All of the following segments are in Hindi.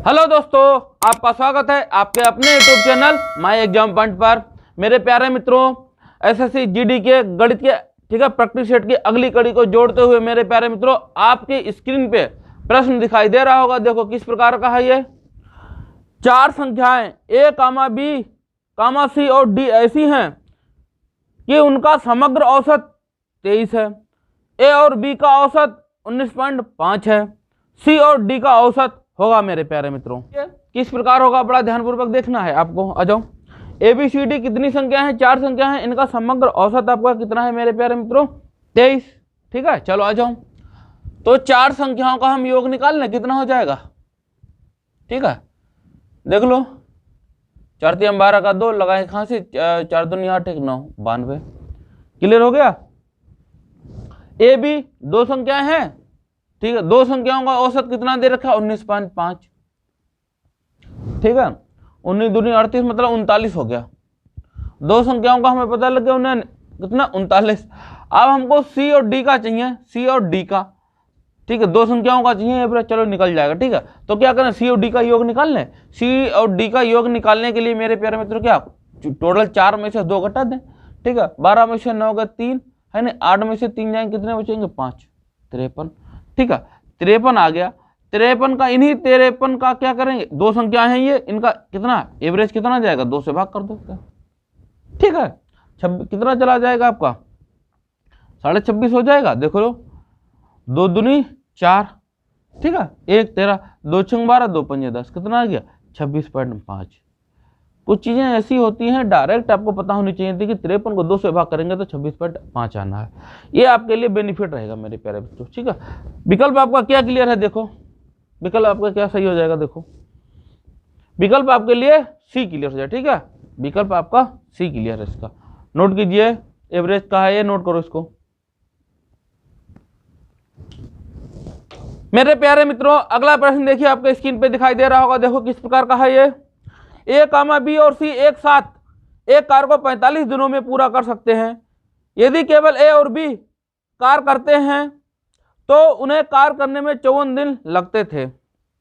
हेलो दोस्तों, आपका स्वागत है आपके अपने YouTube channel my exam point पर। मेरे प्यारे मित्रों, एसएससी जीडी के गणित के प्रैक्टिस सेट की अगली कड़ी को जोड़ते हुए मेरे प्यारे मित्रों, आपकी स्क्रीन पे प्रश्न दिखाई दे रहा होगा। देखो किस प्रकार का है ये। चार संख्याएं ए कामा बी कामा सी और डी ऐसी हैं कि उनका समग्र औसत 23 है। ए और बी का औसत 19.5 है। सी और डी का औसत होगा मेरे प्यारे मित्रों। किस प्रकार होगा, बड़ा ध्यानपूर्वक देखना है आपको। आ जाओ। ए बी सी डी कितनी संख्या है? चार संख्या है। इनका समग्र औसत आपका कितना है मेरे प्यारे मित्रों? 23। ठीक है, चलो आ जाओ। तो चार संख्याओं का हम योग निकाल लें, कितना हो जाएगा? ठीक है, देख लो। 4 3 12 का 2 लगाए कहां से? 4 दूनी 8 1 9 92। क्लियर हो गया। ए बी दो संख्याएं हैं, ठीक है। दो संख्याओं का औसत कितना दे रखा है? 19.5। ठीक है, 19 दूनी 38 मतलब 39 हो गया। दो संख्याओं का हमें पता लग गया उन्हें कितना? 39। अब हमको सी और डी का चाहिए, सी और डी का। ठीक है, दो संख्याओं का चाहिए, चलो निकल जाएगा। ठीक है, तो क्या करें? सी और डी का योग निकाल लें। सी और डी का योग निकालने के लिए मेरे प्यारे मित्रों क्या टोटल 4 में से 2 घटा दें। ठीक है, 12 में से 9 गए 3 है ना, 8 में से 3 जाएंगे, कितने बचेंगे? 5। 53। ठीक है, 53 आ गया। 53 का इन्हीं 53 का क्या करेंगे? दो संख्या है ये, इनका कितना एवरेज कितना जाएगा? 2 से भाग कर दो। ठीक है, कितना चला जाएगा आपका? 26.5 हो जाएगा। देखो लो, 2 दूनी 4। ठीक है, 1 13, 2 6 12, 2 5 10, कितना आ गया? 26.5। कुछ चीजें ऐसी होती हैं डायरेक्ट आपको पता होनी चाहिए थी कि 53 को 2 से भाग करेंगे तो 26.5 आना है। ये आपके लिए बेनिफिट रहेगा मेरे प्यारे बच्चों। ठीक है, विकल्प आपका क्या क्लियर है? देखो विकल्प आपका क्या सही हो जाएगा। देखो विकल्प आपके लिए सी क्लियर हो जाए। ठीक है, विकल्प आपका सी क्लियर है। इसका नोट कीजिए, एवरेज का है ये, नोट करो इसको। मेरे प्यारे मित्रों, अगला प्रश्न देखिए, आपके स्क्रीन पे दिखाई दे रहा होगा। देखो किस प्रकार का है ये। ए कामा बी और सी एक साथ एक कार्य को 45 दिनों में पूरा कर सकते हैं। यदि केवल ए और बी कार्य करते हैं तो उन्हें कार्य करने में 54 दिन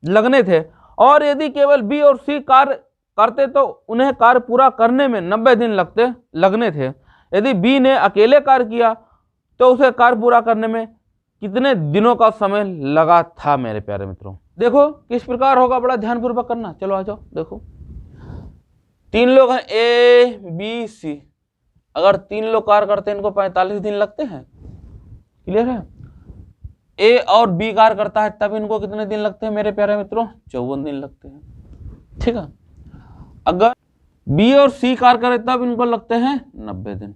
लगने थे, और यदि केवल बी और सी कार्य करते तो उन्हें कार्य पूरा करने में 90 दिन लगने थे। यदि बी ने अकेले कार्य किया तो उसे कार्य पूरा करने में कितने दिनों का समय लगा था मेरे प्यारे मित्रों? देखो किस प्रकार होगा, बड़ा ध्यानपूर्वक करना। चलो आ जाओ। देखो 3 लोग हैं, ए बी सी। अगर 3 लोग कार्य करते हैं, इनको 45 दिन लगते हैं। क्लियर है? ए और बी कार्य करता है तब इनको कितने दिन लगते हैं मेरे प्यारे मित्रों? 54 दिन लगते हैं। ठीक है, अगर बी और सी कार्य करे तब इनको लगते हैं 90 दिन।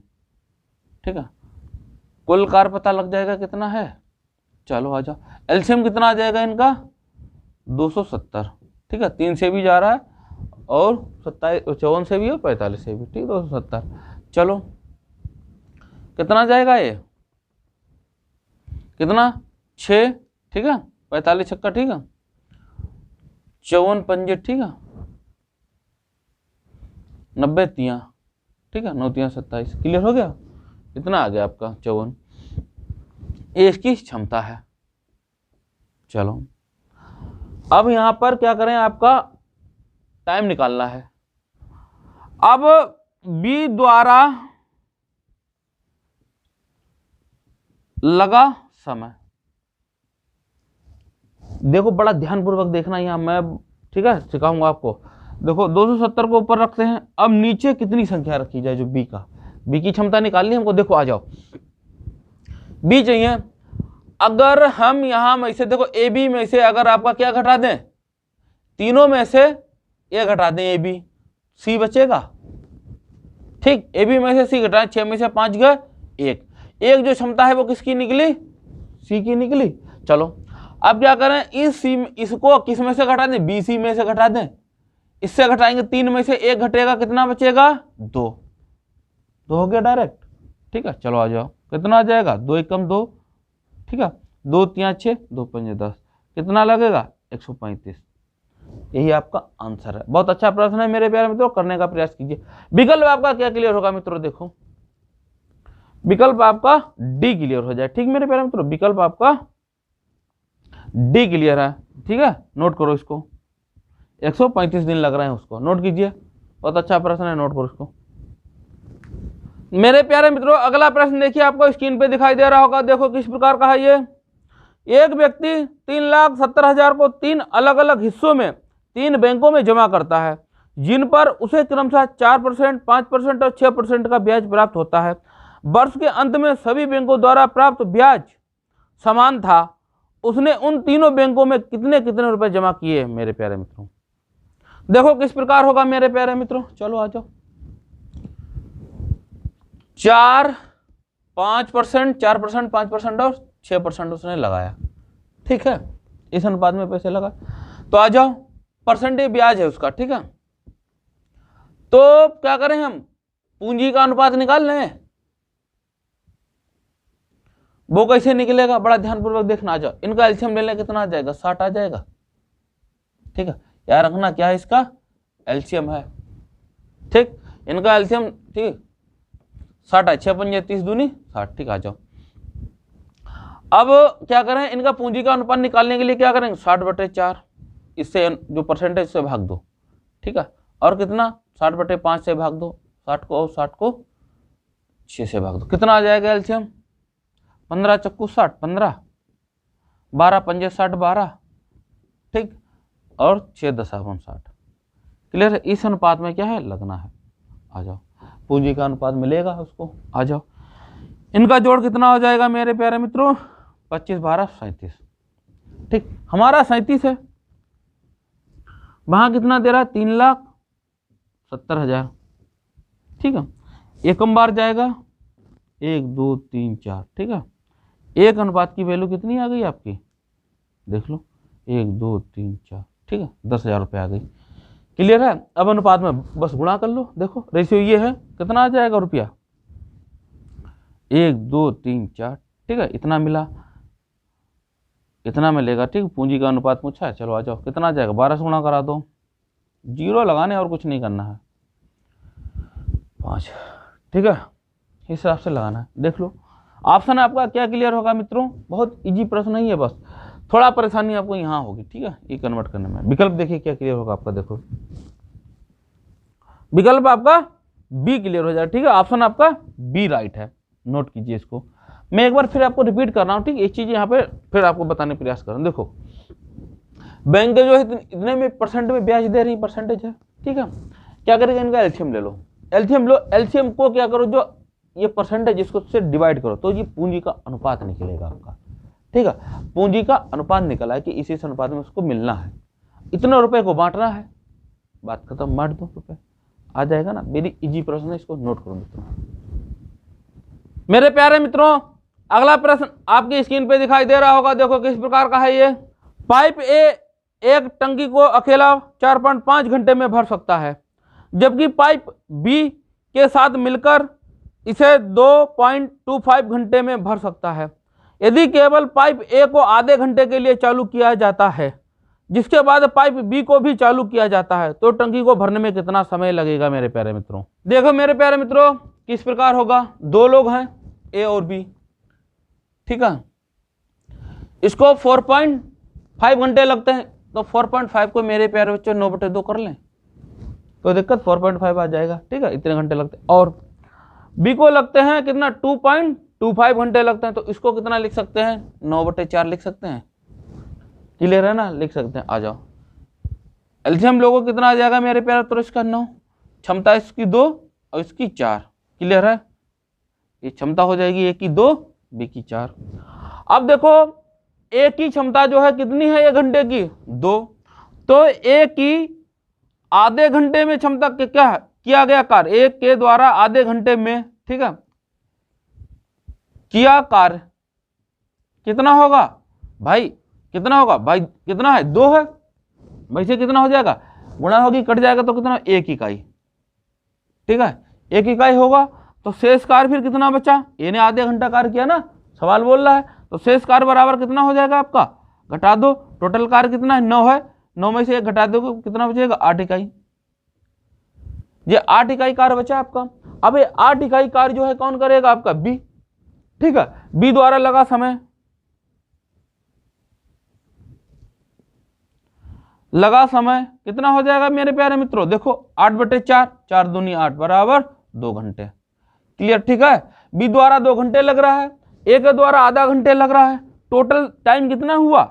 ठीक है, कुल कार्य पता लग जाएगा कितना है। चलो आ जाओ, एलसीएम कितना आ जाएगा इनका? 270। ठीक है, 3 से भी जा रहा है और 54 से भी और 45 से भी। ठीक, 270। चलो कितना जाएगा ये? कितना? 6। ठीक है, 45 छक्का। ठीक है, 54 पंजे। ठीक है, 90 तिया। ठीक है, 9 तिया 27। क्लियर हो गया? कितना आ गया आपका? 54। ये इसकी क्षमता है। चलो अब यहां पर क्या करें, आपका टाइम निकालना है। अब बी द्वारा लगा समय, देखो बड़ा ध्यानपूर्वक देखना यहां मैं, ठीक है, सिखाऊंगा आपको। देखो 270 को ऊपर रखते हैं। अब नीचे कितनी संख्या रखी जाए जो बी की क्षमता निकालनी हमको। देखो आ जाओ, बी चाहिए। अगर हम यहां में से देखो ए बी में से अगर आपका क्या घटा दें, तीनों में से ये घटा दें, ए बी, सी बचेगा। ठीक, ए बी में से सी घटाएं, 6 में से 5 गए 1। एक जो क्षमता है वो किसकी निकली? सी की निकली। चलो अब क्या करें, इसको किस में से घटा दें? बी सी में से घटा दें। इससे घटाएंगे, 3 में से 1 घटेगा, कितना बचेगा? 2 हो गया डायरेक्ट। ठीक है, चलो आ जाओ, कितना आ जाएगा? 2 एकम 2। ठीक है, 2 तिया 6, 2 पंजे 10, कितना लगेगा? 135। यही आपका आंसर है। बहुत अच्छा प्रश्न है मेरे प्यारे मित्रों, करने का प्रयास कीजिए। विकल्प आपका क्या क्लियर होगा मित्रों? देखो विकल्प आपका डी क्लियर हो जाए। ठीक मेरे प्यारे मित्रों, विकल्प आपका डी क्लियर है। ठीक है, नोट करो इसको। 135 दिन लग रहे हैं उसको। नोट कीजिए, बहुत अच्छा प्रश्न है, नोट करो इसको। मेरे प्यारे मित्रों, अगला प्रश्न देखिए, आपको स्क्रीन पे दिखाई दे रहा होगा। देखो किस प्रकार का है ये। एक व्यक्ति 3,70,000 को 3 अलग अलग हिस्सों में 3 बैंकों में जमा करता है, जिन पर उसे क्रमशः 4%, 5% और 6% का ब्याज प्राप्त होता है। वर्ष के अंत में सभी बैंकों द्वारा प्राप्त ब्याज समान था। उसने उन तीनों बैंकों में कितने कितने रुपए जमा किए? मेरे प्यारे मित्रों, देखो किस प्रकार होगा मेरे प्यारे मित्रों। चलो आ जाओ। 4%, 5%, 5% और 6% उसने लगाया, ठीक है, इस अनुपात में पैसे लगा। तो आ जाओ, परसेंटेज ब्याज है उसका, ठीक है। तो क्या करें हम, पूंजी का अनुपात निकाल लें। वो कैसे निकलेगा, बड़ा ध्यानपूर्वक देखना। आ जाओ, इनका एलसीएम ले लें, कितना आ जाएगा? 60 आ जाएगा, ठीक है। याद रखना क्या है, इसका एलसीएम है, ठीक। इनका एलसीएम, ठीक, 60 है। 6 पंजे 30 दूनी 60, ठीक। आ जाओ, अब क्या करें, इनका पूंजी का अनुपात निकालने के लिए क्या करेंगे? 60/4, इससे जो परसेंटेज से भाग दो, ठीक है। और कितना? 60/5 से भाग दो, 60 को, और 60 को 6 से भाग दो। कितना आ जाएगा एलसीएम? 15 चक्कू 60, 15, 12 पंजे 60, 12, ठीक, और 6 दशावन 60। क्लियर है? इस अनुपात में क्या है, लगना है। आ जाओ, पूंजी का अनुपात मिलेगा उसको। आ जाओ, इनका जोड़ कितना हो जाएगा मेरे प्यारे मित्रों? 25, 12, 37, ठीक। हमारा 37 है, वहां कितना दे रहा है? 3,70,000, ठीक है। एकम बार जाएगा 1, 2, 3, 4, ठीक है। एक अनुपात की वैल्यू कितनी आ गई आपकी? देख लो, 1, 2, 3, 4, ठीक है, 10,000 रुपये आ गई। क्लियर है? अब अनुपात में बस गुणा कर लो। देखो रेशियो ये है, कितना आ जाएगा रुपया? 1, 2, 3, 4, ठीक है, इतना मिला, इतना मिलेगा, ठीक। पूंजी का अनुपात पूछा है, चलो आ जाओ, कितना आ जाएगा? 12 से गुणा करा दो, 0 लगाने और कुछ नहीं करना है, 5, ठीक है, इस हिसाब से लगाना है। देख लो ऑप्शन आपका क्या क्लियर होगा मित्रों? बहुत इजी प्रश्न नहीं है, बस थोड़ा परेशानी आपको यहाँ होगी, ठीक है, ये कन्वर्ट करने में। विकल्प देखिए क्या क्लियर होगा आपका। देखो विकल्प आपका बी क्लियर हो जाएगा, ठीक है। ऑप्शन आपका बी राइट है। नोट कीजिए इसको, मैं एक बार फिर आपको रिपीट कर रहा हूँ, ठीक। एक चीज यहाँ पे फिर आपको बताने का प्रयास कर रहा हूँ। देखो बैंक जो है इतने में परसेंट में ब्याज दे रही, परसेंटेज है, ठीक है। क्या करेगा, इनका एलसीएम ले लो। एलसीएम लो, एलसीएम को क्या करो, जो ये परसेंटेज इसको से डिवाइड करो, तो ये पूंजी का अनुपात निकलेगा आपका, ठीक है। पूंजी का अनुपात निकला है कि इसी अनुपात में उसको मिलना है, इतने रुपए को बांटना है, बात खत्म, बांट दो रुपए, आ जाएगा ना। वेरी इजी प्रश्न है, इसको नोट करो मित्रों। मेरे प्यारे मित्रों, अगला प्रश्न आपकी स्क्रीन पे दिखाई दे रहा होगा। देखो किस प्रकार का है ये। पाइप ए एक टंकी को अकेला 4.5 घंटे में भर सकता है, जबकि पाइप बी के साथ मिलकर इसे 2.25 घंटे में भर सकता है। यदि केवल पाइप ए को आधे घंटे के लिए चालू किया जाता है, जिसके बाद पाइप बी को भी चालू किया जाता है, तो टंकी को भरने में कितना समय लगेगा मेरे प्यारे मित्रों? देखो मेरे प्यारे मित्रों, किस प्रकार होगा। 2 लोग हैं, ए और बी, ठीक है। इसको 4.5 घंटे लगते हैं, तो 4.5 को मेरे प्यारे बच्चों 9/2 कर लें, कोई दिक्कत? 4.5 आ जाएगा, ठीक है, इतने घंटे लगते हैं। और बी को लगते हैं कितना? 2.25 घंटे लगते हैं, तो इसको कितना लिख सकते हैं? 9/4 लिख सकते हैं। क्लियर है ना? लिख सकते हैं। आ जाओ, एलसीएम लोगों कितना आ जाएगा मेरे प्यारे? तो इसका 9, क्षमता इसकी 2 और इसकी 4। क्लियर है? ये क्षमता हो जाएगी ए की 2, बी की 4। अब देखो ए की क्षमता जो है कितनी है 1 घंटे की? 2। तो ए की आधे घंटे में क्षमता क्या है किया गया कार्य, ए के द्वारा आधे घंटे में, ठीक है, किया कार्य कितना होगा भाई? कितना होगा भाई? कितना है? 2 है, वैसे कितना हो जाएगा? गुणा होगी, कट जाएगा, तो कितना? 1 इकाई, ठीक है, 1 इकाई होगा। तो शेष कार्य फिर कितना बचा? ए ने आधे घंटा कार्य किया ना, सवाल बोल रहा है, तो शेष कार्य बराबर कितना हो जाएगा आपका? घटा दो, टोटल कार्य कितना है? 9 है, 9 में से 1 घटा दो, कितना बचेगा? 8 इकाई। ये 8 इकाई कार्य बचा आपका। अब ये 8 इकाई कार्य जो है कौन करेगा? आपका बी, ठीक है। बी द्वारा लगा समय, लगा समय कितना हो जाएगा मेरे प्यारे मित्रों, देखो 8/4, 4 दूनी 8 बराबर 2 घंटे। क्लियर, ठीक है। बी द्वारा 2 घंटे लग रहा है, ए के द्वारा आधा घंटे लग रहा है। टोटल टाइम कितना हुआ,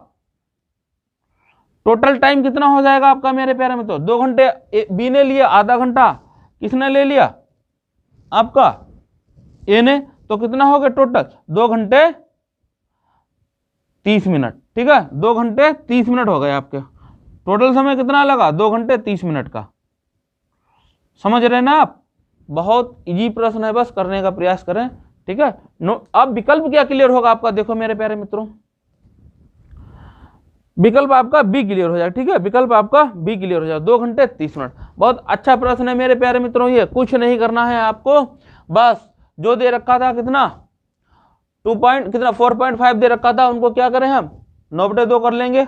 टोटल टाइम कितना हो जाएगा आपका मेरे प्यारे मित्रों, 2 घंटे बी ने लिया, आधा घंटा किसने ले लिया, आपका ए ने, तो कितना हो गया टोटल 2 घंटे 30 मिनट। ठीक है, 2 घंटे 30 मिनट हो गए आपके। टोटल समय कितना लगा, 2 घंटे 30 मिनट का। समझ रहे ना आप, बहुत इजी प्रश्न है, बस करने का प्रयास करें। ठीक है, अब विकल्प क्या क्लियर होगा आपका, देखो मेरे प्यारे मित्रों, विकल्प आपका बी क्लियर हो जाएगा। ठीक है, विकल्प आपका बी क्लियर हो जाएगा, 2 घंटे 30 मिनट। बहुत अच्छा प्रश्न है मेरे प्यारे मित्रों, ये कुछ नहीं करना है आपको, बस जो दे रखा था कितना 4.5 दे रखा था, उनको क्या करें हम 9/2 कर लेंगे,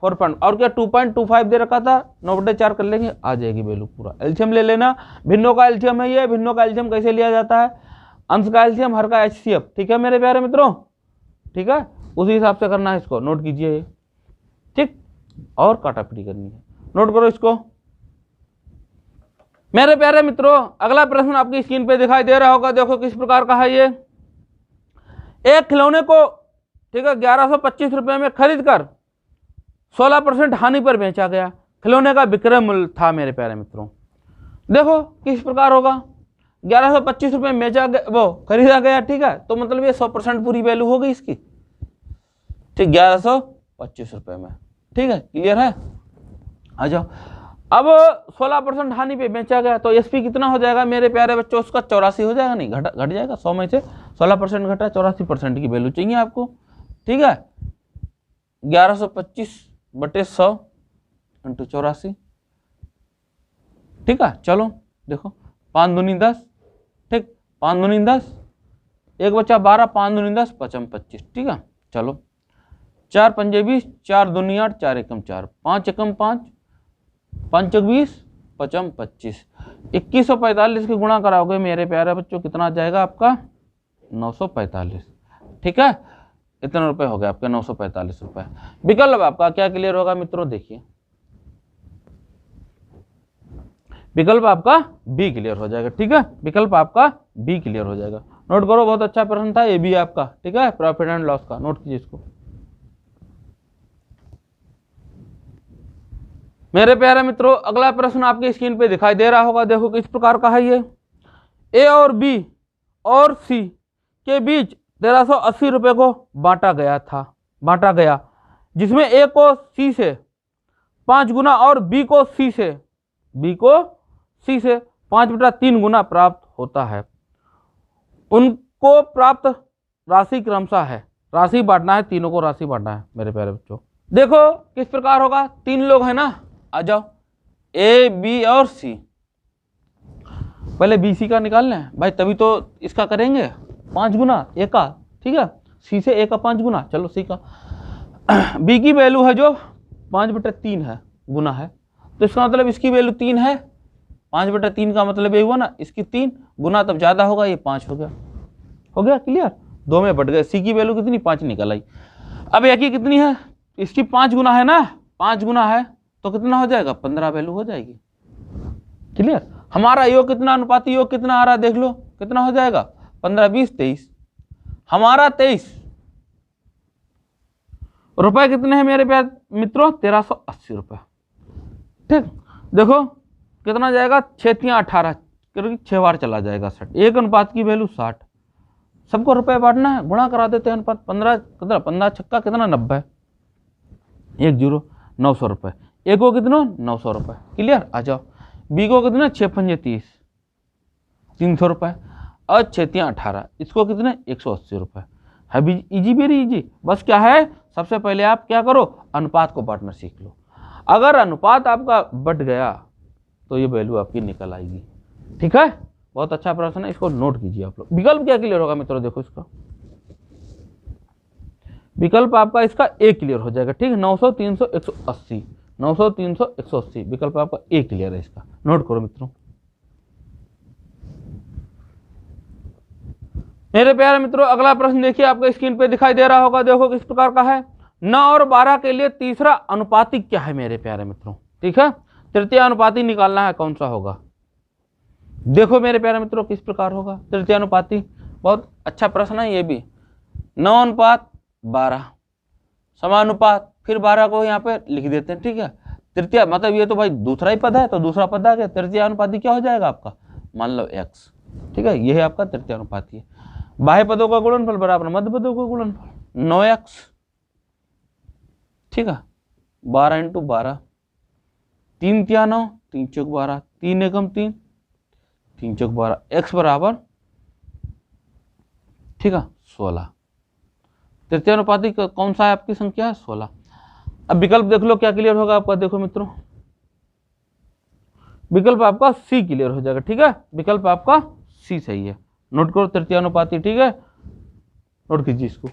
4 और क्या 2.25 दे रखा था, 9/4 कर लेंगे, आ जाएगी वैल्यू पूरा। एलसीएम ले लेना, भिन्नों का एलसीएम है ये, भिन्नों का एलसीएम कैसे लिया जाता है, अंश का एलसीएम, हर का एचसीएफ। ठीक है मेरे प्यारे मित्रों, ठीक है, उसी हिसाब से करना है इसको, नोट कीजिए। ठीक, और काटापीटी करनी है, नोट करो इसको मेरे प्यारे मित्रों। अगला प्रश्न आपकी स्क्रीन पे दिखाई दे रहा होगा, देखो किस प्रकार का है ये। एक खिलौने को, ठीक है, 1125 रुपए में खरीद कर 16% हानि पर बेचा गया, खिलौने का विक्रय मूल्य था मेरे प्यारे मित्रों। देखो किस प्रकार होगा, 1125 रुपए में बेचा गया, वो खरीदा गया। ठीक है, तो मतलब ये 100% पूरी वैल्यू होगी इसकी। ठीक, 1125 रुपए में। ठीक है, क्लियर है, आ जाओ। अब 16% हानि पे बेचा गया, तो एसपी कितना हो जाएगा मेरे प्यारे बच्चों, उसका 84 हो जाएगा, नहीं घट जाएगा, 100 में से 16% घटा, 84% की वैल्यू चाहिए आपको। ठीक है, 1125/100 × 84। ठीक है, चलो देखो 5 दूनी 10, ठीक, 5 दूनी 10, एक बचा 12, 5 दूनी 10, 5 25। ठीक है, चलो 4 पंजे 20, 4 दूनी 8, 4 एकम 4, 5 एकम 5, 5 20, 5 25, 2145 की गुणा कराओगे मेरे प्यारे बच्चों, कितना आ जाएगा आपका 945। ठीक है, इतने रुपए हो गए आपके 945 रुपए। विकल्प आपका क्या क्लियर होगा मित्रों, देखिए विकल्प आपका बी क्लियर हो जाएगा। ठीक है, विकल्प आपका बी क्लियर हो जाएगा, नोट करो, बहुत अच्छा प्रश्न था ये भी आपका। ठीक है, प्रॉफिट एंड लॉस का, नोट कीजिए इसको मेरे प्यारे मित्रों। अगला प्रश्न आपकी स्क्रीन पे दिखाई दे रहा होगा, देखो किस प्रकार का है ये। ए और बी और सी के बीच 1380 रुपए को बांटा गया, जिसमें ए को सी से 5 गुना और बी को सी से 5/3 गुना प्राप्त होता है। उनको प्राप्त राशि क्रमशः है, राशि बांटना है, तीनों को राशि बांटना है मेरे प्यारे बच्चों। देखो किस प्रकार होगा, 3 लोग हैं ना, आ जाओ, ए बी और सी। पहले बी सी का निकालना है भाई, तभी तो इसका करेंगे 5 गुना ए का। ठीक है, सी से ए का 5 गुना, चलो सी का। बी की वैल्यू है जो 5/3 है, गुना है, तो इसका मतलब इसकी वैल्यू 3 है। 5/3 का मतलब ये हुआ ना, इसकी 3 गुना तब ज्यादा होगा, ये 5 हो गया क्लियर, 2 में बढ़ गए। सी की वैल्यू कितनी, 5 निकल आई। अब ए की कितनी है, इसकी 5 गुना है ना, 5 गुना है तो कितना हो जाएगा, 15 वैल्यू हो जाएगी। क्लियर, हमारा योग कितना, अनुपाती योग कितना आ रहा है देख लो, कितना हो जाएगा 15 20 23, हमारा 23 रुपए कितने हैं मेरे प्यारे मित्रों, 1380 रुपए। ठीक, देखो कितना जाएगा, 6 × 18, 6 बार चला जाएगा 60, एक अनुपात की वैल्यू 60, सबको रुपए बांटना है, गुणा करा देते हैं अनुपात, 15 छक्का कितना 90, 1 0 900 रुपए, ए को कितना 900 रुपए। क्लियर, आ जाओ, बी को कितना 6 पंजे 30, 300 रुपए, और 6 × 18, इसको कितने 180 रुपए है भी, इजी वेरी इजी। बस क्या है, सबसे पहले आप क्या करो, अनुपात को बांटना सीख लो। अगर अनुपात आपका बढ़ गया तो ये वैल्यू आपकी निकल आएगी। ठीक है, बहुत अच्छा प्रश्न है, इसको नोट कीजिए आप लोग। विकल्प क्या क्लियर होगा मित्रों, देखो इसका विकल्प आपका इसका ए क्लियर हो जाएगा। ठीक है, 900 300 180, 900 300 180, विकल्प आपका ए क्लियर है इसका, नोट करो मित्रों। मेरे प्यारे मित्रों, अगला प्रश्न देखिए, आपको स्क्रीन पे दिखाई दे रहा होगा, देखो किस प्रकार का है। 9 और 12 के लिए तीसरा अनुपाती क्या है मेरे प्यारे मित्रों? ठीक है, तृतीय अनुपाती निकालना है, कौन सा होगा? देखो मेरे प्यारे मित्रों किस प्रकार होगा तृतीय अनुपाती। बहुत अच्छा प्रश्न है ये भी। 9:12 समानुपात, फिर 12 को यहाँ पे लिख देते हैं। ठीक है, तृतीय मतलब ये तो भाई दूसरा ही पद है, तो दूसरा पद आ गया, तृतीय अनुपाती क्या हो जाएगा आपका? मान लो x। ठीक है, यह आपका तृतीय अनुपाती है। बाह्य पदों का गुणनफल बराबर मध्य पदों का गुणनफल 9x। ठीक है, 12 × 12, 3 × 9, 3 × 12, 3 एकम 3, 3 × 12, x बराबर, ठीक है, 16। तृतीय अनुपाती कौन सा है आपकी संख्या? 16। अब विकल्प देख लो क्या क्लियर होगा आपका। देखो मित्रों, विकल्प आपका सी क्लियर हो जाएगा। ठीक है, विकल्प आपका सी सही है। नोट करो तृतीय अनुपाती। ठीक है, नोट कीजिए इसको।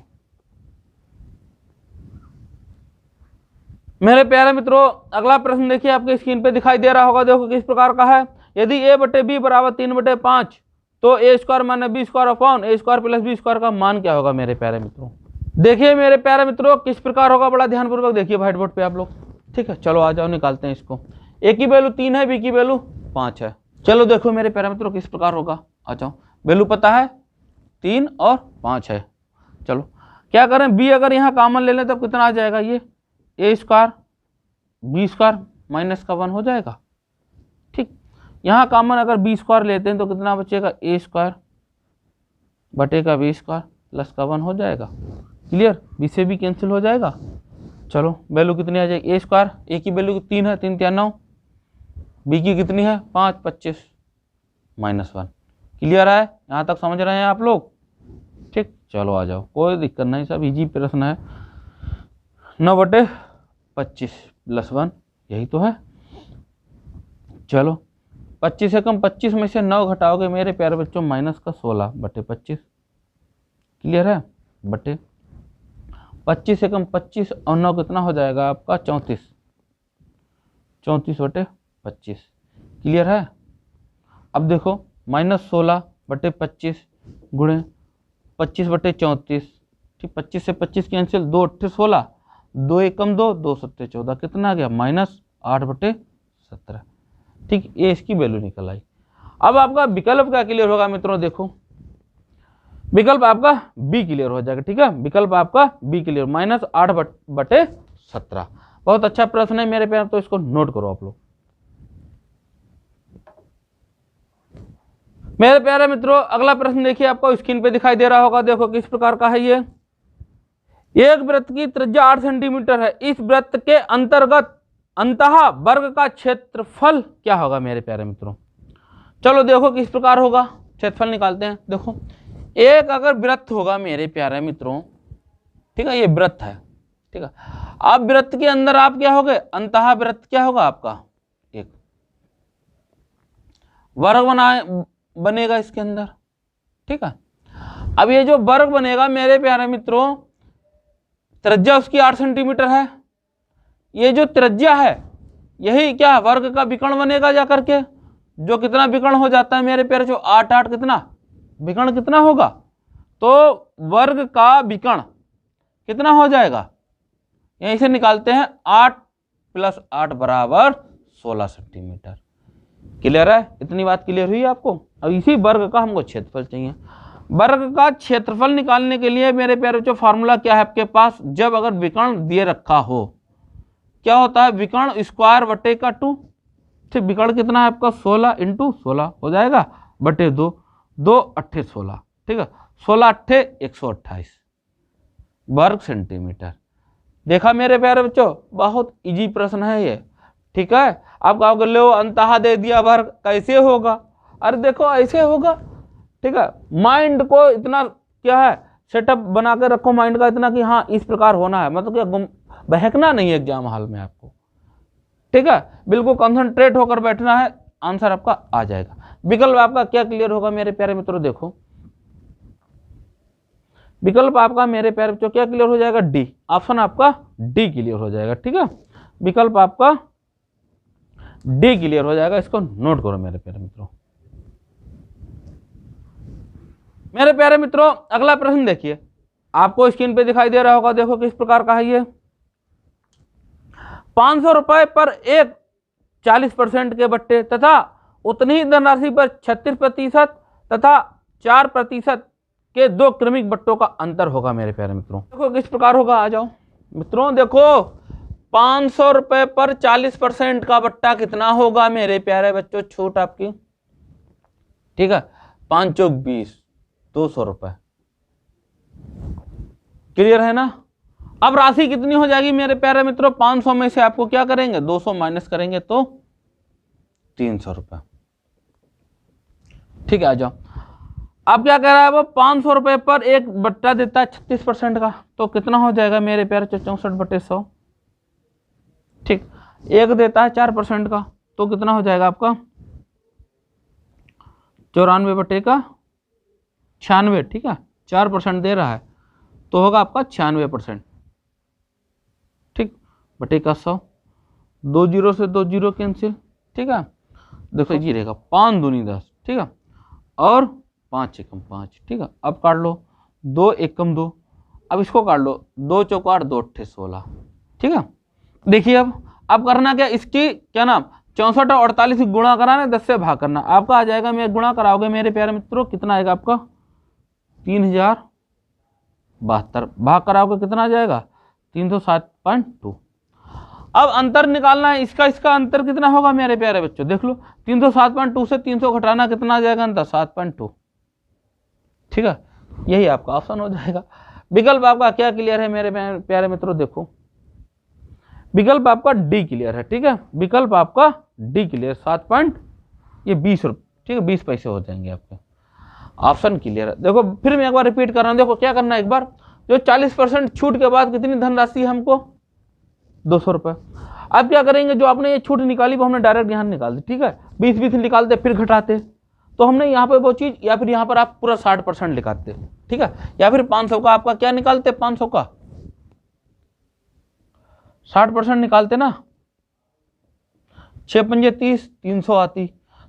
मेरे प्यारे मित्रों, अगला प्रश्न देखिए, आपके स्क्रीन पे दिखाई दे रहा होगा। देखो किस प्रकार का है। यदि a/b बराबर 3/5 तो a² - b² upon a² + b² का मान क्या होगा मेरे प्यारे मित्रों? देखिए मेरे प्यारे मित्रों किस प्रकार होगा, बड़ा ध्यानपूर्वक देखिए व्हाइट बोर्ड पे आप लोग। ठीक है, चलो आ जाओ, निकालते हैं इसको। a की वैल्यू 3 है, b की वैल्यू 5 है। चलो देखो मेरे प्यारे मित्रों किस प्रकार होगा। आ जाओ, वैल्यू पता है 3 और 5 है। चलो क्या करें, b अगर यहाँ कॉमन ले लें तो कितना आ जाएगा? ये a² b² -1 हो जाएगा। ठीक, यहाँ कॉमन अगर b² लेते हैं तो कितना बचेगा? a² बटे का b² + 1 हो जाएगा। क्लियर, b से भी कैंसिल हो जाएगा। चलो वैल्यू कितनी आ जाएगी? a², a की वैल्यू 3 है, 3 × 9, b की कितनी है? 5, 25 -1। क्लियर है? यहाँ तक समझ रहे हैं आप लोग? ठीक, चलो आ जाओ, कोई दिक्कत नहीं, सब इजी प्रश्न है। 9/25 + 1 यही तो है। चलो 25 से कम 25 में से 9 घटाओगे मेरे प्यारे बच्चों, -16/25। क्लियर है? बटे 25 से कम 25 और 9 कितना हो जाएगा आपका? 34, 34/25। क्लियर है? अब देखो -16/25 गुणे 25/34। ठीक, 25 से 25 कैंसिल, 2 × 8 = 16, 2 एकम 2, 2 × 7 = 14, कितना आ गया? -8/17। ठीक, ये इसकी वैल्यू निकल आई। अब आपका विकल्प क्या क्लियर होगा मित्रों? देखो विकल्प आपका बी क्लियर हो जाएगा। ठीक है, विकल्प आपका बी क्लियर, -8/17। बहुत अच्छा प्रश्न है मेरे प्यार, तो इसको नोट करो आप लोग। मेरे प्यारे मित्रों अगला प्रश्न देखिए, आपको स्क्रीन पे दिखाई दे रहा होगा। देखो किस प्रकार का है ये। एक वृत्त की त्रिज्या 8 सेंटीमीटर है। इस वृत्त के अंतर्गत अंतः वर्ग का क्षेत्रफल क्या होगा मेरे प्यारे मित्रों? चलो देखो किस प्रकार होगा, क्षेत्रफल निकालते हैं। देखो एक अगर वृत्त होगा मेरे प्यारे मित्रों, ठीक है, ये वृत्त है। ठीक है, अब वृत्त के अंदर आप क्या होगे? अंतः वृत्त क्या होगा आपका? एक वर्ग बनेगा इसके अंदर। ठीक है, अब ये जो वर्ग बनेगा मेरे प्यारे मित्रों, त्रिज्या उसकी 8 सेंटीमीटर है। ये जो त्रिज्या है यही क्या वर्ग का विकर्ण बनेगा जा करके, जो कितना विकर्ण हो जाता है मेरे प्यारे, जो 8 कितना विकर्ण कितना होगा? तो वर्ग का विकर्ण कितना हो जाएगा? यहीं से निकालते हैं, 8 + 8 = 16 सेंटीमीटर। क्लियर है? इतनी बात क्लियर हुई आपको? अब इसी वर्ग का हमको क्षेत्रफल चाहिए। वर्ग का क्षेत्रफल निकालने के लिए मेरे प्यारे बच्चों फॉर्मूला क्या है आपके पास? जब अगर विकर्ण दिए रखा हो, क्या होता है? विकर्ण स्क्वायर बटे का 2। ठीक, विकर्ण कितना है आपका? 16 × 16 हो जाएगा, बटे 2, 2 × 8 = 16। ठीक है, 16 × 8 = 128 वर्ग सेंटीमीटर। देखा मेरे प्यारे बच्चों, बहुत इजी प्रश्न है ये। ठीक है, आप कहोगे लो अंतः दे दिया वर्ग, कैसे होगा? अरे देखो ऐसे होगा। ठीक है, माइंड को इतना क्या है सेटअप बना के रखो माइंड का इतना कि हाँ इस प्रकार होना है, मतलब क्या बहकना नहीं है एग्जाम हॉल में आपको। ठीक है, बिल्कुल कंसंट्रेट होकर बैठना है, आंसर आपका आ जाएगा। विकल्प आपका क्या क्लियर होगा मेरे प्यारे मित्रों? देखो विकल्प आपका मेरे प्यारे बच्चों क्या क्लियर हो जाएगा? डी, ऑप्शन आपका डी क्लियर हो जाएगा। ठीक है, विकल्प आपका डी क्लियर हो जाएगा। इसको नोट करो मेरे प्यारे मित्रों। मेरे प्यारे मित्रों अगला प्रश्न देखिए, आपको स्क्रीन पे दिखाई दे रहा होगा, देखो किस प्रकार का है ये। 500 रुपए पर एक 40% के बट्टे तथा उतनी ही धनराशि पर 36% तथा 4% के 2 क्रमिक बट्टों का अंतर होगा मेरे प्यारे मित्रों। देखो किस प्रकार होगा, आ जाओ मित्रों। देखो 500 रुपए पर 40% का बट्टा कितना होगा मेरे प्यारे बच्चों, छूट आपकी, ठीक है, 5 चौक 20, 200 रुपए। क्लियर है ना। अब राशि कितनी हो जाएगी मेरे प्यारे मित्रों, 500 में से आपको क्या करेंगे, 200 माइनस करेंगे तो 300 रुपए, ठीक है। आ जाओ, अब क्या कह रहा है वो, 500 रुपए पर एक बट्टा देता है 36% का, तो कितना हो जाएगा मेरे प्यारे 64/100, ठीक। एक देता है 4% का, तो कितना हो जाएगा आपका 94/96, ठीक है। 4% दे रहा है तो होगा आपका 96%, ठीक, बटे का 100, 2 जीरो से 2 जीरो कैंसिल, ठीक है। देखो ये रहेगा 5 दूनी 10, ठीक है, और 5 एकम 5, ठीक है। अब काट लो 2 एकम 2, अब इसको काट लो 2 चौक 8, 2 अट्ठे 16, ठीक है। देखिए अब करना क्या, इसकी क्या नाम 64 और 48 गुणा कराना, 10 से भाग करना, आपका आ जाएगा, मैं गुणा कराओगे मेरे प्यारे मित्रों कितना आएगा आपका 3072, भाग कराओगे कितना आ जाएगा 307.2। अब अंतर निकालना है, इसका अंतर कितना होगा मेरे प्यारे बच्चों, देख लो 307.2 से 300 घटाना कितना आ जाएगा अंतर 7.2, ठीक है। यही आपका ऑप्शन हो जाएगा। विकल्प आपका क्या क्लियर है मेरे प्यारे मित्रों, देखो विकल्प आपका डी क्लियर है, ठीक है। विकल्प आपका डी क्लियर, 7.20 रुपये, ठीक है, 20 पैसे हो जाएंगे आपके, ऑप्शन क्लियर है। देखो फिर मैं एक बार रिपीट कर रहा हूँ, देखो क्या करना है, एक बार जो 40% छूट के बाद कितनी धनराशि हमको 200 रुपये। अब क्या करेंगे, जो आपने ये छूट निकाली वो हमने डायरेक्ट यहाँ निकाल दी, ठीक है। 20 निकालते फिर घटाते, तो हमने यहाँ पे वो चीज, या फिर यहाँ पर आप पूरा 60% निकालते, ठीक है, या फिर 500 का आपका क्या निकालते, 500 का 60% निकालते ना, 6 पंजे 30, 300 आती।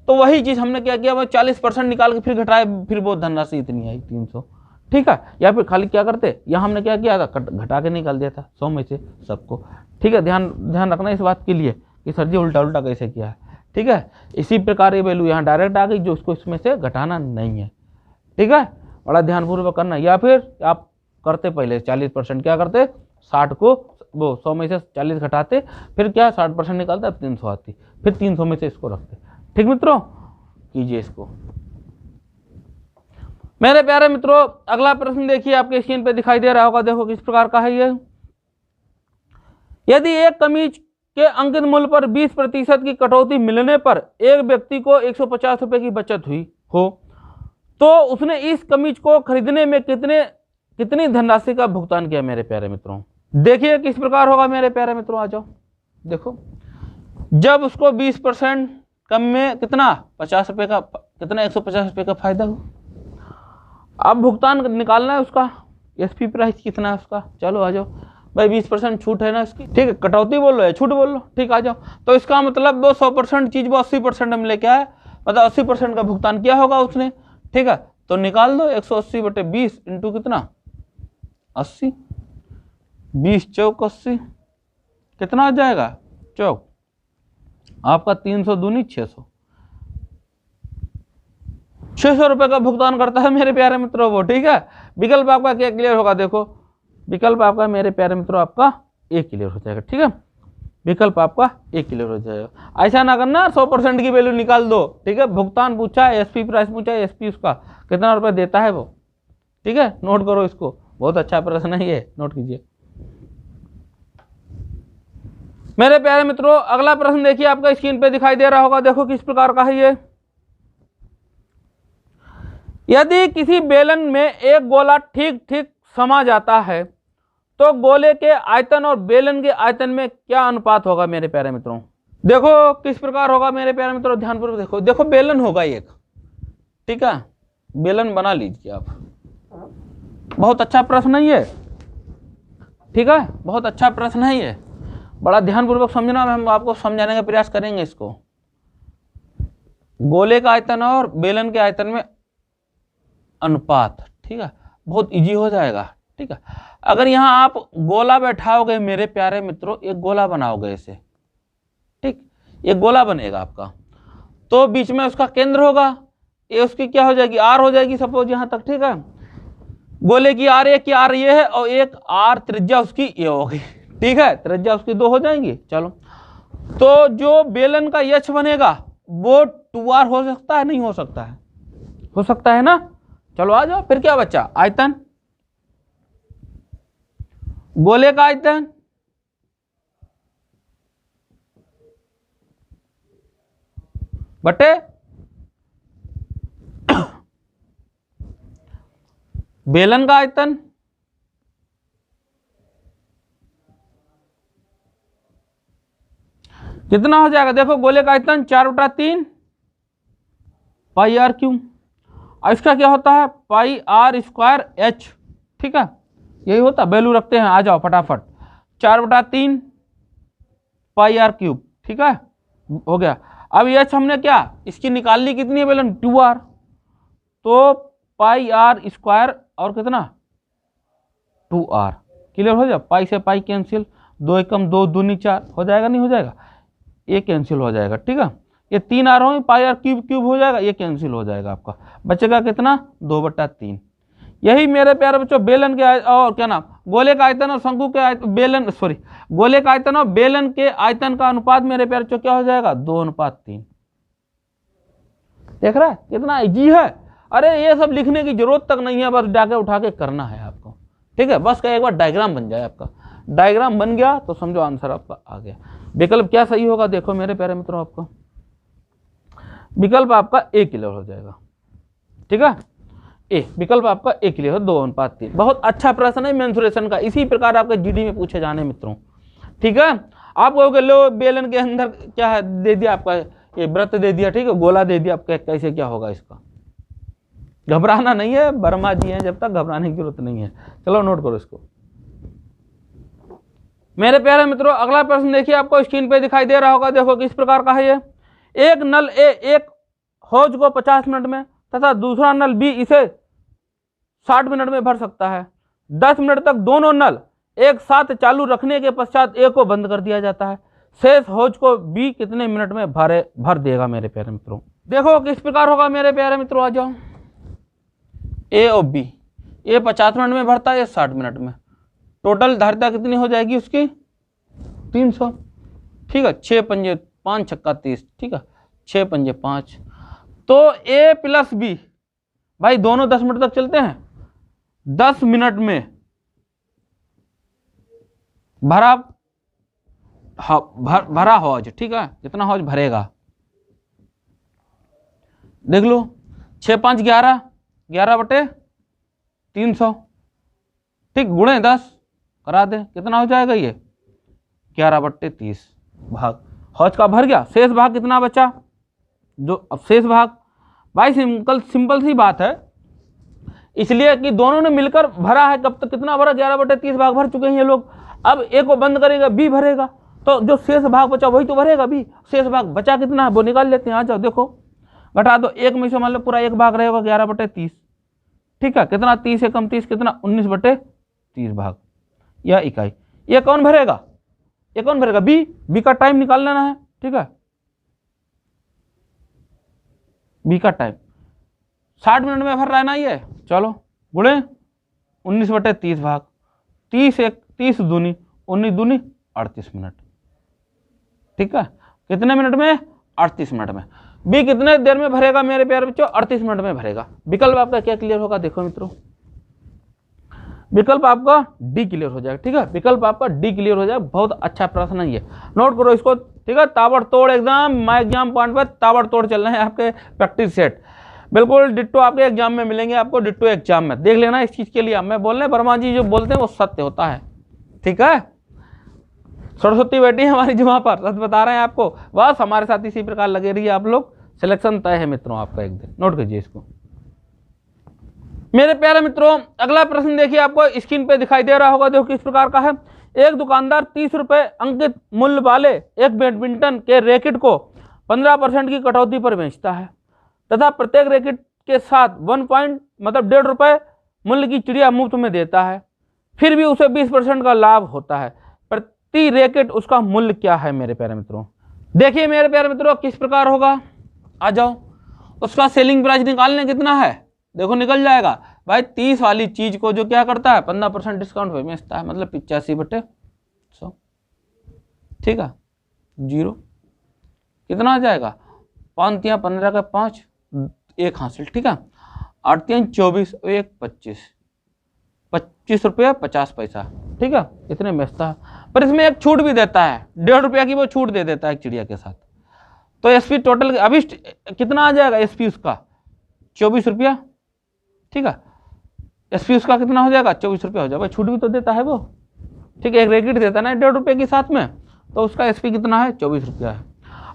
तो वही चीज हमने क्या किया, वो 40% निकाल के फिर घटाए, फिर वो धनराशि इतनी आई 300, ठीक है। या फिर खाली क्या करते, यहाँ हमने क्या किया था, घटा के निकाल दिया था 100 में से सबको, ठीक है। ध्यान रखना इस बात के लिए कि सर जी उल्टा कैसे किया है, ठीक है। इसी प्रकार ये वैल्यू यहाँ डायरेक्ट आ गई, जो उसको इसमें से घटाना नहीं है, ठीक है। बड़ा ध्यानपूर्वक करना। या फिर आप करते पहले 40%, क्या करते 60 को वो 100 में से 40 घटाते, फिर क्या 60% निकालते, अब 300 आती, फिर 300 में से इसको रखते, ठीक मित्रों। कीजिए इसको मेरे प्यारे मित्रों। अगला प्रश्न देखिए, आपके स्क्रीन पे दिखाई दे रहा होगा, देखो किस प्रकार का है ये। यदि एक कमीज के अंकित मूल्य पर 20% की कटौती मिलने पर एक व्यक्ति को 150 रुपए की बचत हुई हो, तो उसने इस कमीज को खरीदने में कितनी धनराशि का भुगतान किया मेरे प्यारे मित्रों। देखिए किस प्रकार होगा मेरे प्यारे मित्रों, आ जाओ। देखो जब उसको 20% कम में कितना 50 रुपए का, कितना 150 रुपए का फायदा हो, अब भुगतान निकालना है उसका, एसपी प्राइस कितना है उसका। चलो आ जाओ भाई, 20% छूट है ना इसकी, ठीक है, कटौती बोल लो या छूट बोल लो, ठीक, आ जाओ। तो इसका मतलब वो 100% चीज वो 80% में लेके आया, मतलब 80% का भुगतान किया होगा उसने, ठीक है। तो निकाल दो 180/20 इंटू कितना 80, 20 चौक 80, कितना आ जाएगा चौक आपका 300 दूनी 600 रुपए का भुगतान करता है मेरे प्यारे मित्रों वो, ठीक है। विकल्प आपका क्या क्लियर होगा, देखो विकल्प आपका मेरे प्यारे मित्रों आपका ए क्लियर हो जाएगा, ठीक है। विकल्प आपका ए क्लियर हो जाएगा। ऐसा ना करना 100% की वैल्यू निकाल दो, ठीक है। भुगतान पूछा है, एसपी प्राइस पूछा है, एसपी उसका कितना रुपए देता है वो, ठीक है। नोट करो इसको, बहुत अच्छा प्रश्न है ये, नोट कीजिए मेरे प्यारे मित्रों। अगला प्रश्न देखिए, आपका स्क्रीन पे दिखाई दे रहा होगा, देखो किस प्रकार का है ये। यदि किसी बेलन में एक गोला ठीक ठीक समा जाता है तो गोले के आयतन और बेलन के आयतन में क्या अनुपात होगा मेरे प्यारे मित्रों। देखो किस प्रकार होगा मेरे प्यारे मित्रों, ध्यानपूर्वक देखो। देखो बेलन होगा एक, ठीक है, बेलन बना लीजिए आप। बहुत अच्छा प्रश्न है ये, ठीक है, बहुत अच्छा प्रश्न है ये, बड़ा ध्यानपूर्वक समझना, हम आपको समझाने का प्रयास करेंगे इसको। गोले का आयतन और बेलन के आयतन में अनुपात, ठीक है, बहुत इजी हो जाएगा, ठीक है। अगर यहाँ आप गोला बैठाओगे मेरे प्यारे मित्रों, एक गोला बनाओगे इसे, ठीक, एक गोला बनेगा आपका, तो बीच में उसका केंद्र होगा, ये उसकी क्या हो जाएगी, आर हो जाएगी सपोज यहाँ तक, ठीक है। गोले की आर, एक की आर ये है और एक आर त्रिज्या उसकी ये होगी, ठीक है, त्रिज्या उसकी 2 हो जाएंगी। चलो, तो जो बेलन का यक्ष बनेगा वो 2r हो सकता है, नहीं हो सकता है, हो सकता है ना। चलो आ जाओ, फिर क्या बच्चा, आयतन, गोले का आयतन बटे बेलन का आयतन, कितना हो जाएगा, देखो गोले का आयतन 4/3 पाई आर क्यू, इसका क्या होता है पाई आर स्क्वायर एच, ठीक है, यही होता, वैल्यू रखते हैं, आ जाओ फटाफट, 4/3 पाई आर क्यूब, ठीक है, हो गया। अब एच हमने क्या, इसकी निकालनी कितनी है बेलन, 2r, तो पाई आर स्क्वायर और कितना 2r, क्लियर हो जाए, पाई से पाई कैंसिल, 2 एकम 2 दूनी 4 हो जाएगा, नहीं हो जाएगा, ये कैंसिल हो जाएगा, ठीक है, ये 3r हो, पाई आर क्यूब क्यूब हो जाएगा, ये कैंसिल हो जाएगा, आपका बचेगा कितना 2/3। यही मेरे प्यारे बच्चों बेलन के और क्या नाम, गोले का आयतन और शंकु के आयतन, बेलन सॉरी गोले का आयतन और बेलन के आयतन का अनुपात मेरे प्यारे बच्चों क्या हो जाएगा 2:3। देख रहा है कितना इजी है, अरे ये सब लिखने की जरूरत तक नहीं है, बस जाके उठा के करना है आपको, ठीक है, बस का एक बार डायग्राम बन जाए, आपका डायग्राम बन गया तो समझो आंसर आपका आ गया। विकल्प क्या सही होगा, देखो मेरे प्यारे मित्रों, आपका विकल्प आपका ए क्लियर हो जाएगा, ठीक है, ए विकल्प आपका ए क्लियर हो, 2:3। बहुत अच्छा प्रश्न है मेंसुरेशन का, इसी प्रकार आपके जीडी में पूछे जाने मित्रों, ठीक है। आप कहोगे लो बेलन के अंदर क्या है, दे दिया आपका ये वृत्त दे दिया, ठीक है, गोला दे दिया, आपका कैसे क्या होगा, इसका घबराना नहीं है, वर्मा जी हैं जब तक, घबराने की जरूरत नहीं है। चलो नोट करो इसको मेरे प्यारे मित्रों। अगला प्रश्न देखिए, आपको स्क्रीन पे दिखाई दे रहा होगा, देखो किस प्रकार का है ये, एक नल ए एक हौज को 50 मिनट में तथा दूसरा नल बी इसे 60 मिनट में भर सकता है। 10 मिनट तक दोनों नल एक साथ चालू रखने के पश्चात ए को बंद कर दिया जाता है, शेष हौज को बी कितने मिनट में भर देगा मेरे प्यारे मित्रों। देखो किस प्रकार होगा मेरे प्यारे मित्रों, आ जाओ, ए और बी, ए 50 मिनट में भरता है, ये 60 मिनट में, टोटल धारिता कितनी हो जाएगी उसकी 300, ठीक है, 6 पंजे 5 छक्का 30, ठीक है, 6 पंजे 5, तो ए प्लस बी भाई दोनों 10 मिनट तक चलते हैं, 10 मिनट में भरा हौज, ठीक है, कितना हौज भरेगा देख लो, 6 5 11, 11/300, ठीक, गुणे 10 करा दे, कितना हो जाएगा ये 11/30 भाग, हौज का भर गया, शेष भाग कितना बचा, जो अब शेष भाग भाई सिंपल सी बात है, इसलिए कि दोनों ने मिलकर भरा है, कब तक कितना भरा 11/30 भाग भर चुके हैं ये लोग। अब ए को बंद करेगा, बी भरेगा, तो जो शेष भाग बचा वही तो भरेगा बी, शेष भाग बचा कितना है वो निकाल लेते हैं, आ जाओ देखो घटा दो, एक में से मान लो पूरा एक भाग रहेगा 11/30, ठीक है, कितना 30 से कम 30 कितना 19/30 भाग या इकाई, ये कौन भरेगा, ये कौन भरेगा बी का टाइम निकाल लेना है, ठीक है, बी का टाइम 60 मिनट में भर रहा है ना ये, चलो गुणे 19/30 भाग, 30 दूनी 19 दूनी 38 मिनट, ठीक है, कितने मिनट में 38 मिनट में, बी कितने देर में भरेगा मेरे प्यारे बच्चों 38 मिनट में भरेगा। विकल्प आपका क्या क्लियर होगा, देखो मित्रों विकल्प आपका डी क्लियर हो जाएगा, ठीक है, विकल्प आपका डी क्लियर हो जाएगा, बहुत अच्छा प्रश्न है ये, नोट करो इसको, ठीक है, ताबड़तोड़ एकदम माय एग्जाम पॉइंट पर ताबड़तोड़ चल रहे हैं आपके प्रैक्टिस सेट, बिल्कुल डिट्टो आपके एग्जाम में मिलेंगे, आपको डिट्टो एग्जाम में देख लेना, इस चीज के लिए मैं बोल रहे वर्मा जी जो बोलते हैं वो सत्य होता है, ठीक है, सरस्वती बैठी है हमारी जुमा पर, सच बता रहे हैं आपको, बस हमारे साथ इसी प्रकार लगे रहिए आप लोग, सिलेक्शन तय है मित्रों आपका एक दिन, नोट कीजिए इसको मेरे प्यारे मित्रों। अगला प्रश्न देखिए, आपको स्क्रीन पे दिखाई दे रहा होगा, देखो किस प्रकार का है, एक दुकानदार 30 रुपए अंकित मूल्य वाले एक बैडमिंटन के रैकेट को 15% की कटौती पर बेचता है तथा प्रत्येक रैकेट के साथ 1 पॉइंट मतलब 1.5 रुपए मूल्य की चिड़िया मुफ्त में देता है। फिर भी उसे 20% का लाभ होता है। प्रति रैकेट उसका मूल्य क्या है मेरे प्यारे मित्रों? देखिए मेरे प्यारे मित्रों किस प्रकार होगा, आ जाओ। उसका सेलिंग प्राइस निकालने कितना है, देखो निकल जाएगा भाई। 30 वाली चीज को जो क्या करता है 15% डिस्काउंट पे बेचता है, मतलब 85/100। ठीक है, 0 कितना आ जाएगा, 5 या 15 का 5, 1 हासिल। ठीक है, 8 या 24, 1 25, 25 रुपया 50 पैसा। ठीक है, इतने बेचता है। पर इसमें एक छूट भी देता है, 1.5 रुपया की वो छूट दे देता है एक चिड़िया के साथ। तो एसपी टोटल अभी कितना आ जाएगा, एसपी उसका 24 रुपया। ठीक है, एसपी उसका कितना हो जाएगा, 24 रुपया हो जाएगा। छूट भी तो देता है वो। ठीक है, एक रैकेट देता है ना 1.5 रुपये के साथ में, तो उसका एसपी कितना है, 24 रुपया है।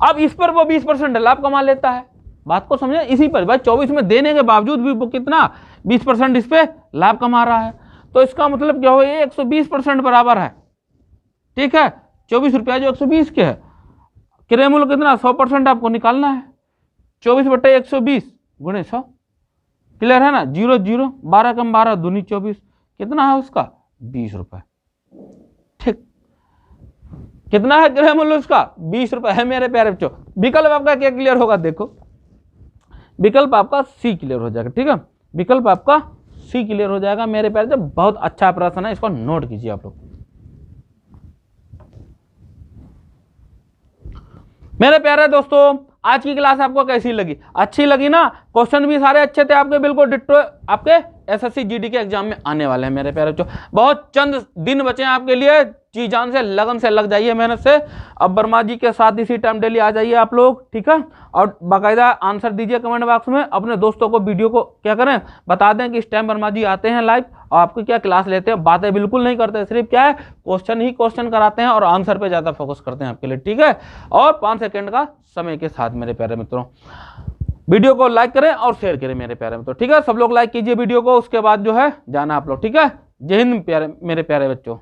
अब इस पर वो 20% लाभ कमा लेता है। बात को समझे, इसी पर भाई 24 में देने के बावजूद भी वो कितना 20% इस पे लाभ कमा रहा है। तो इसका मतलब क्या हो, ये 120% बराबर है। ठीक है, 24 रुपया जो 120 के है, क्रय मूल्य कितना 100% आपको निकालना है। 24/120 गुणे 100, क्लियर है ना। 0 0, 12 कम 12 दूनी 24, कितना है उसका 20 रुपए। ठीक, कितना है क्रय मूल्य उसका 20 रुपए है मेरे प्यारे बच्चों। विकल्प आपका क्या क्लियर होगा, देखो विकल्प आपका सी क्लियर हो जाएगा। ठीक है, विकल्प आपका सी क्लियर हो जाएगा मेरे प्यारे। जब बहुत अच्छा प्रश्न है, इसको नोट कीजिए आप लोग। मेरे प्यारे दोस्तों आज की क्लास आपको कैसी लगी, अच्छी लगी ना। क्वेश्चन भी सारे अच्छे थे आपके, बिल्कुल डिट्टो आपके एसएससी जीडी के एग्जाम में आने वाले हैं मेरे प्यारे बच्चों। बहुत चंद दिन बचे हैं आपके लिए, जी जान से लगन से लग जाइए, मेहनत से। अब वर्मा जी के साथ इसी टाइम डेली आ जाइए आप लोग। ठीक है, और बाकायदा आंसर दीजिए कमेंट बॉक्स में। अपने दोस्तों को वीडियो को क्या करें, बता दें कि इस टाइम वर्मा जी आते हैं लाइव और आपको क्या क्लास लेते हैं। बातें बिल्कुल नहीं करते, सिर्फ क्या है क्वेश्चन ही क्वेश्चन कराते हैं और आंसर पे ज्यादा फोकस करते हैं आपके लिए। ठीक है, और 5 सेकंड का समय के साथ मेरे प्यारे मित्रों। वीडियो को लाइक करें और शेयर करें मेरे प्यारे मित्रों। ठीक है, सब लोग लाइक कीजिए वीडियो को, उसके बाद जो है जाना आप लोग। ठीक है, जय हिंद प्यारे मेरे प्यारे बच्चों।